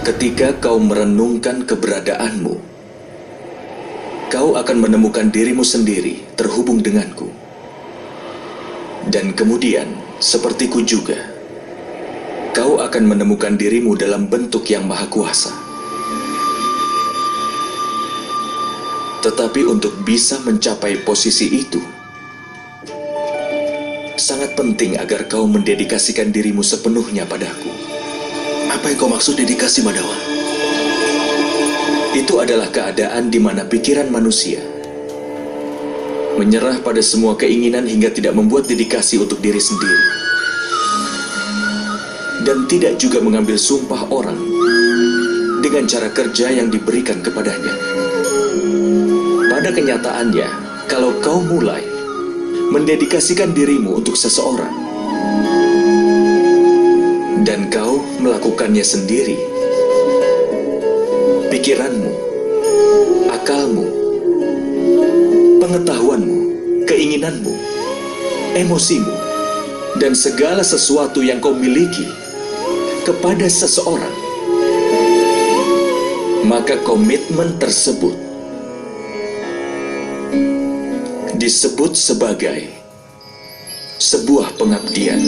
Ketika kau merenungkan keberadaanmu, kau akan menemukan dirimu sendiri terhubung denganku. Dan kemudian, sepertiku juga, kau akan menemukan dirimu dalam bentuk yang maha kuasa. Tetapi untuk bisa mencapai posisi itu, sangat penting agar kau mendedikasikan dirimu sepenuhnya padaku. Apa yang kau maksud dedikasi, Madawa? Itu adalah keadaan di mana pikiran manusia menyerah pada semua keinginan hingga tidak membuat dedikasi untuk diri sendiri. Dan tidak juga mengambil sumpah orang dengan cara kerja yang diberikan kepadanya. Pada kenyataannya, kalau kau mulai mendedikasikan dirimu untuk seseorang, dan kau melakukannya sendiri, pikiranmu, akalmu, pengetahuanmu, keinginanmu, emosimu, dan segala sesuatu yang kau miliki kepada seseorang, maka komitmen tersebut disebut sebagai sebuah pengabdian.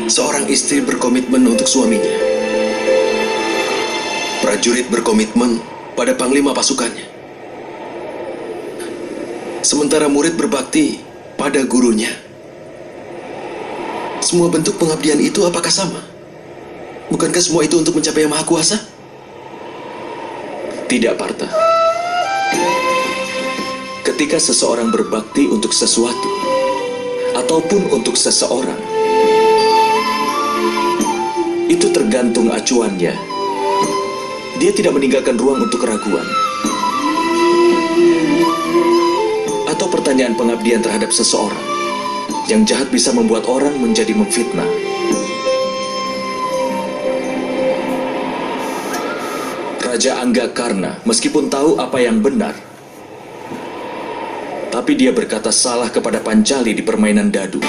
Seorang istri berkomitmen untuk suaminya. Prajurit berkomitmen pada panglima pasukannya. Sementara murid berbakti pada gurunya. Semua bentuk pengabdian itu apakah sama? Bukankah semua itu untuk mencapai yang maha kuasa? Tidak, Partha. Ketika seseorang berbakti untuk sesuatu ataupun untuk seseorang, itu tergantung acuannya. Dia tidak meninggalkan ruang untuk keraguan atau pertanyaan pengabdian terhadap seseorang. Yang jahat bisa membuat orang menjadi memfitnah. Raja Anggakarna meskipun tahu apa yang benar, tapi dia berkata salah kepada Pancali di permainan dadu.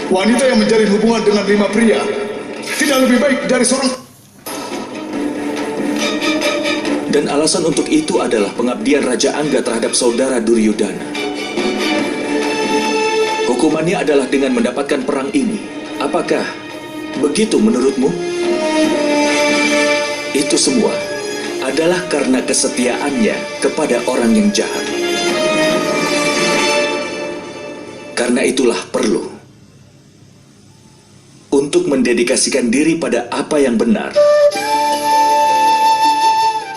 Wanita yang menjalin hubungan dengan 5 pria tidak lebih baik dari seorang. Dan alasan untuk itu adalah pengabdian Raja Angga terhadap saudara Duryudana. Hukumannya adalah dengan mendapatkan perang ini. Apakah begitu menurutmu? Itu semua adalah karena kesetiaannya kepada orang yang jahat. Karena itulah perlu untuk mendedikasikan diri pada apa yang benar,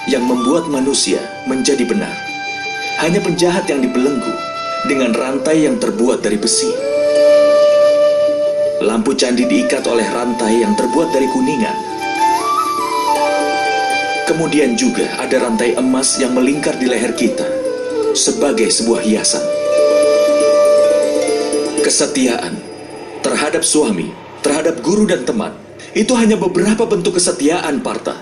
yang membuat manusia menjadi benar. Hanya penjahat yang dibelenggu dengan rantai yang terbuat dari besi. Lampu candi diikat oleh rantai yang terbuat dari kuningan. Kemudian juga ada rantai emas yang melingkar di leher kita sebagai sebuah hiasan. Kesetiaan terhadap suami, terhadap guru dan teman, itu hanya beberapa bentuk kesetiaan, Partha.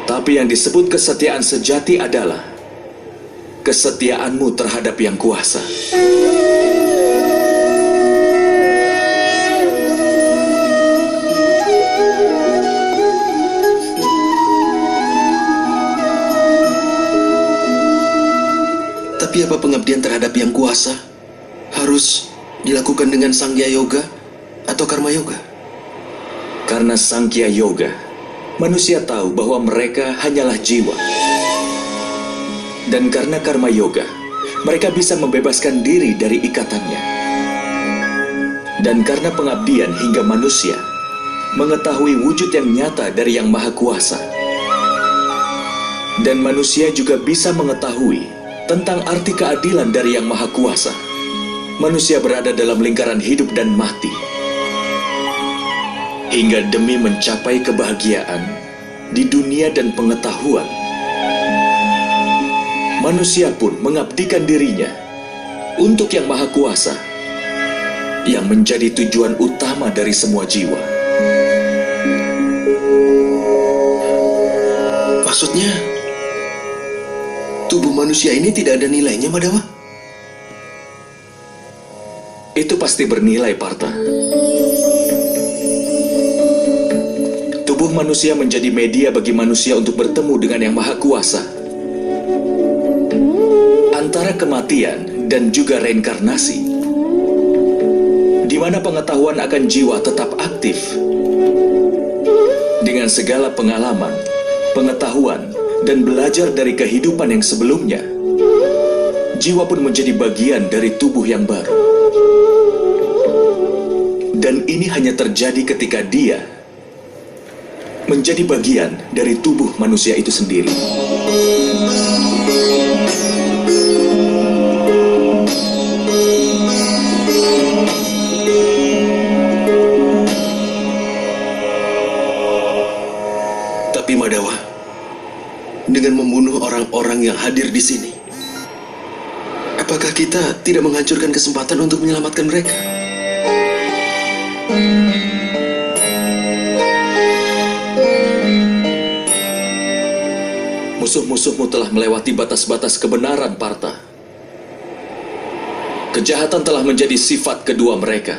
Tapi yang disebut kesetiaan sejati adalah kesetiaanmu terhadap yang kuasa. Tapi apa pengabdian terhadap yang kuasa harus dilakukan dengan Sangya Yoga atau Karma Yoga? Karena Sankhya Yoga, manusia tahu bahwa mereka hanyalah jiwa. Dan karena Karma Yoga, mereka bisa membebaskan diri dari ikatannya. Dan karena pengabdian hingga manusia mengetahui wujud yang nyata dari Yang Maha Kuasa. Dan manusia juga bisa mengetahui tentang arti keadilan dari Yang Maha Kuasa. Manusia berada dalam lingkaran hidup dan mati. Hingga demi mencapai kebahagiaan di dunia dan pengetahuan, manusia pun mengabdikan dirinya untuk Yang Maha Kuasa, yang menjadi tujuan utama dari semua jiwa. Maksudnya, tubuh manusia ini tidak ada nilainya, Madawa? Itu pasti bernilai, Partha. Tubuh manusia menjadi media bagi manusia untuk bertemu dengan Yang Maha Kuasa. Antara kematian dan juga reinkarnasi, di mana pengetahuan akan jiwa tetap aktif. Dengan segala pengalaman, pengetahuan, dan belajar dari kehidupan yang sebelumnya, jiwa pun menjadi bagian dari tubuh yang baru. Dan ini hanya terjadi ketika dia menjadi bagian dari tubuh manusia itu sendiri. Tapi Madawa, dengan membunuh orang-orang yang hadir di sini, apakah kita tidak menghancurkan kesempatan untuk menyelamatkan mereka? Musuh-musuhmu telah melewati batas-batas kebenaran, Partha. Kejahatan telah menjadi sifat kedua mereka.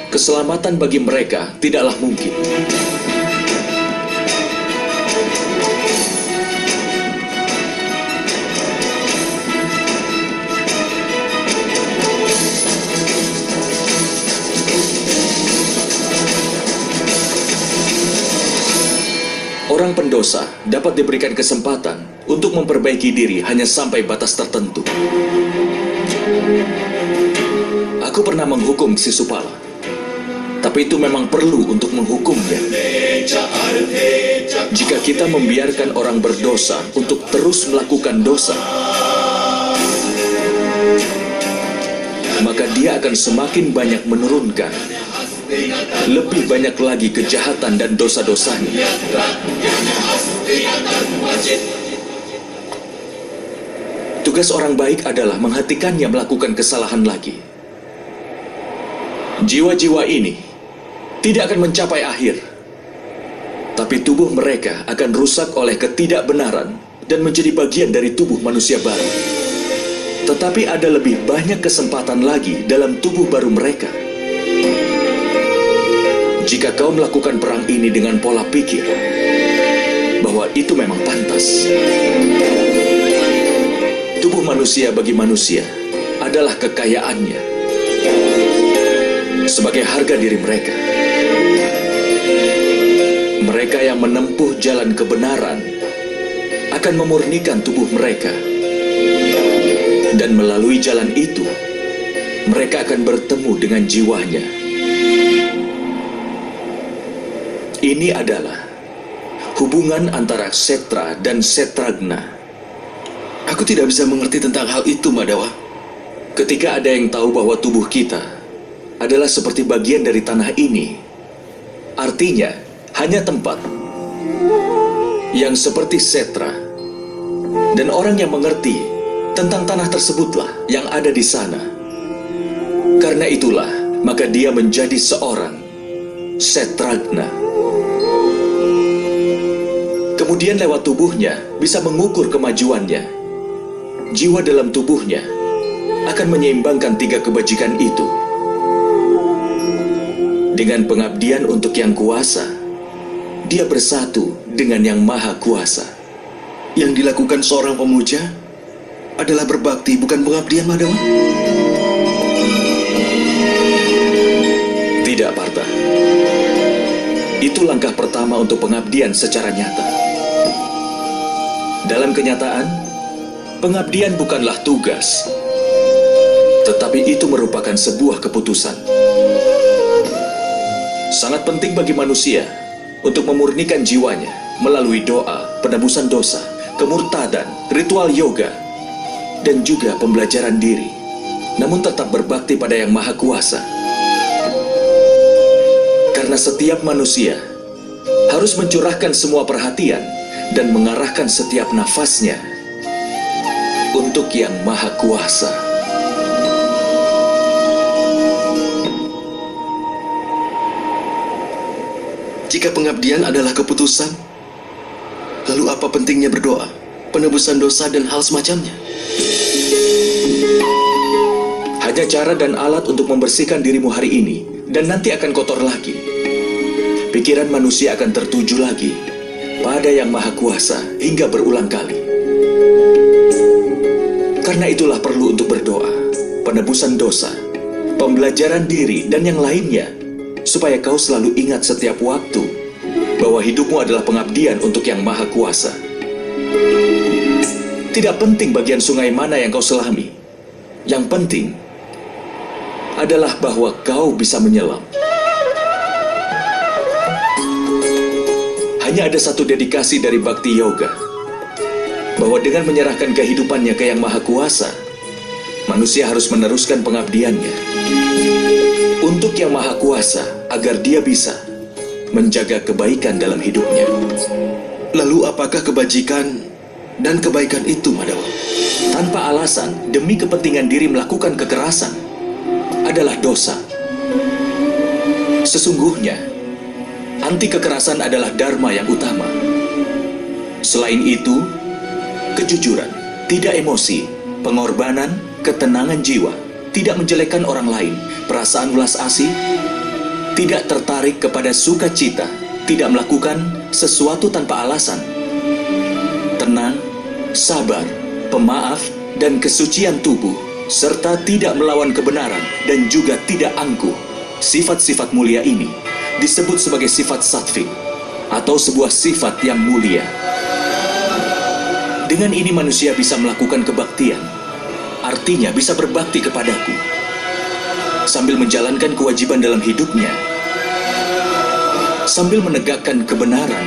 Keselamatan bagi mereka tidaklah mungkin. Orang pendosa dapat diberikan kesempatan untuk memperbaiki diri hanya sampai batas tertentu. Aku pernah menghukum Sisupala, tapi itu memang perlu untuk menghukumnya. Jika kita membiarkan orang berdosa untuk terus melakukan dosa, maka dia akan semakin banyak menurunkan lebih banyak lagi kejahatan dan dosa-dosanya. Tugas orang baik adalah menghentikannya melakukan kesalahan lagi. Jiwa-jiwa ini tidak akan mencapai akhir, tapi tubuh mereka akan rusak oleh ketidakbenaran dan menjadi bagian dari tubuh manusia baru. Tetapi ada lebih banyak kesempatan lagi dalam tubuh baru mereka. Jika kau melakukan perang ini dengan pola pikir bahwa itu memang pantas, tubuh manusia bagi manusia adalah kekayaannya sebagai harga diri mereka. Mereka yang menempuh jalan kebenaran akan memurnikan tubuh mereka, dan melalui jalan itu mereka akan bertemu dengan jiwanya. Ini adalah hubungan antara Kshetra dan Kshetragna. Aku tidak bisa mengerti tentang hal itu, Madawa. Ketika ada yang tahu bahwa tubuh kita adalah seperti bagian dari tanah ini, artinya hanya tempat yang seperti Kshetra, dan orang yang mengerti tentang tanah tersebutlah yang ada di sana. Karena itulah, maka dia menjadi seorang Kshetragna. Kemudian lewat tubuhnya bisa mengukur kemajuannya. Jiwa dalam tubuhnya akan menyeimbangkan 3 kebajikan itu. Dengan pengabdian untuk Yang Kuasa, dia bersatu dengan Yang Maha Kuasa. Yang dilakukan seorang pemuja adalah berbakti, bukan pengabdian, Madawa? Tidak, Partha. Itu langkah pertama untuk pengabdian secara nyata. Dalam kenyataan, pengabdian bukanlah tugas, tetapi itu merupakan sebuah keputusan. Sangat penting bagi manusia untuk memurnikan jiwanya melalui doa, penebusan dosa, kemurtadan, ritual yoga, dan juga pembelajaran diri, namun tetap berbakti pada Yang Maha Kuasa. Karena setiap manusia harus mencurahkan semua perhatian dan mengarahkan setiap nafasnya untuk Yang Maha Kuasa. Jika pengabdian adalah keputusan, Lalu apa pentingnya berdoa, penebusan dosa dan hal semacamnya? Hanya cara dan alat untuk membersihkan dirimu hari ini, dan nanti akan kotor lagi. Pikiran manusia akan tertuju lagi pada Yang Maha Kuasa hingga berulang kali. Karena itulah perlu untuk berdoa, penebusan dosa, pembelajaran diri, dan yang lainnya, supaya kau selalu ingat setiap waktu bahwa hidupmu adalah pengabdian untuk Yang Maha Kuasa. Tidak penting bagian sungai mana yang kau selami. Yang penting adalah bahwa kau bisa menyelam. Hanya ada satu dedikasi dari Bhakti Yoga, bahwa dengan menyerahkan kehidupannya ke Yang Maha Kuasa, manusia harus meneruskan pengabdiannya untuk Yang Maha Kuasa agar dia bisa menjaga kebaikan dalam hidupnya. Lalu apakah kebajikan dan kebaikan itu, Madawa? Tanpa alasan, demi kepentingan diri melakukan kekerasan adalah dosa. Sesungguhnya, anti kekerasan adalah dharma yang utama. Selain itu, kejujuran, tidak emosi, pengorbanan, ketenangan jiwa, tidak menjelekkan orang lain, perasaan welas asih, tidak tertarik kepada sukacita, tidak melakukan sesuatu tanpa alasan, tenang, sabar, pemaaf, dan kesucian tubuh, serta tidak melawan kebenaran dan juga tidak angkuh. Sifat-sifat mulia ini disebut sebagai sifat sattvik atau sebuah sifat yang mulia. Dengan ini manusia bisa melakukan kebaktian, artinya bisa berbakti kepadaku, sambil menjalankan kewajiban dalam hidupnya, sambil menegakkan kebenaran,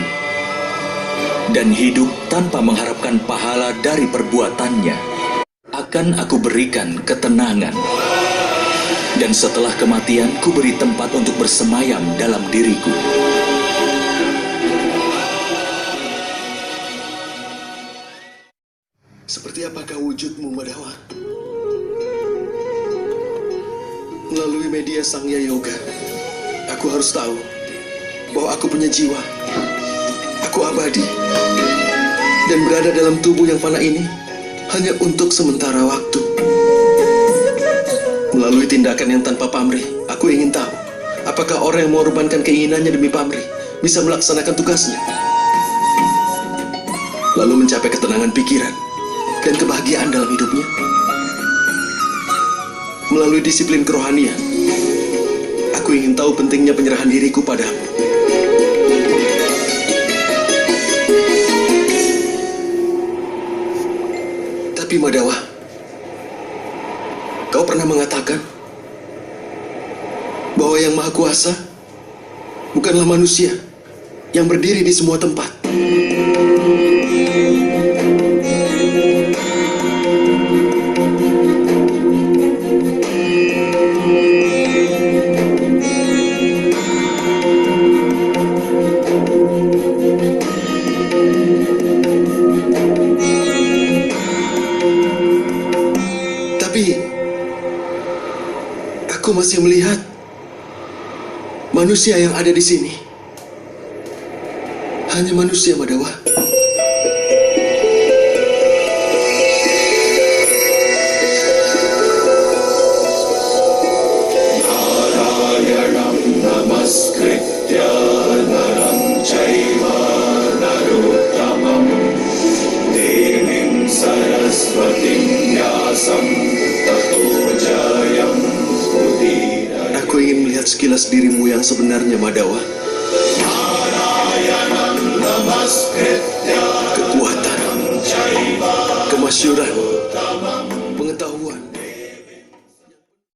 dan hidup tanpa mengharapkan pahala dari perbuatannya. Akan aku berikan ketenangan, dan setelah kematian ku beri tempat untuk bersemayam dalam diriku. Seperti apakah wujudmu, Madawa? Melalui media Sangya Yoga, aku harus tahu bahwa aku punya jiwa. Aku abadi dan berada dalam tubuh yang fana ini hanya untuk sementara waktu. Melalui tindakan yang tanpa pamrih, aku ingin tahu apakah orang yang mengorbankan keinginannya demi pamrih bisa melaksanakan tugasnya, lalu mencapai ketenangan pikiran dan kebahagiaan dalam hidupnya. Melalui disiplin kerohanian, aku ingin tahu pentingnya penyerahan diriku padamu. Tapi Madawa, kau pernah mengatakan bahwa Yang Maha Kuasa bukanlah manusia yang berdiri di semua tempat. Aku masih melihat manusia yang ada di sini. Hanya manusia, Madawa. Narayanam namaskritya naram chaiva narottamam devim saraswatim vyasam tato jayam. Aku ingin melihat sekilas dirimu yang sebenarnya, Madawa. Kekuatan, kemasyuran,